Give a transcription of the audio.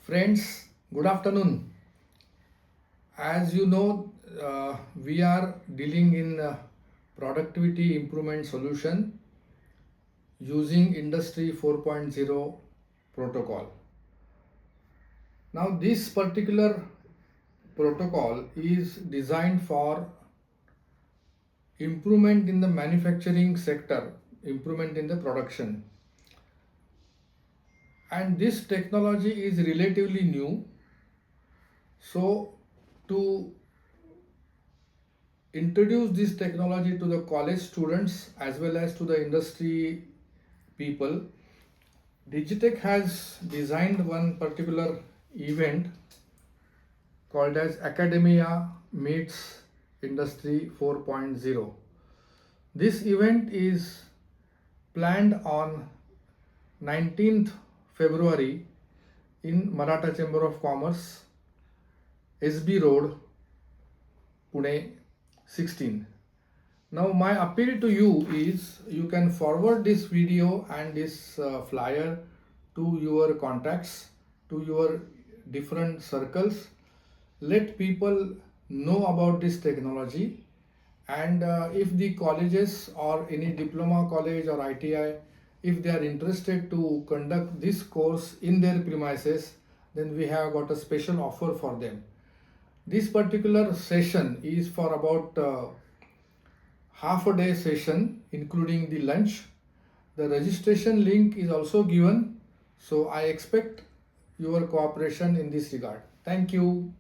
Friends, good afternoon. As you know, we are dealing in productivity improvement solution using Industry 4.0 protocol. Now, this particular protocol is designed for improvement in the manufacturing sector, improvement in the production. And this technology is relatively new. So, to introduce this technology to the college students as well as to the industry people, Digitech has designed one particular event called as Academia Meets Industry 4.0. This event is planned on 19th February in Maratha Chamber of Commerce, SB Road, Pune 16. Now my appeal to you is you can forward this video and this flyer to your contacts, to your different circles. Let people know about this technology, and if the colleges or any diploma college or ITI, if they are interested to conduct this course in their premises, then we have got a special offer for them. This particular session is for about half a day session including the lunch. The registration link is also given, so I expect your cooperation in this regard. Thank you.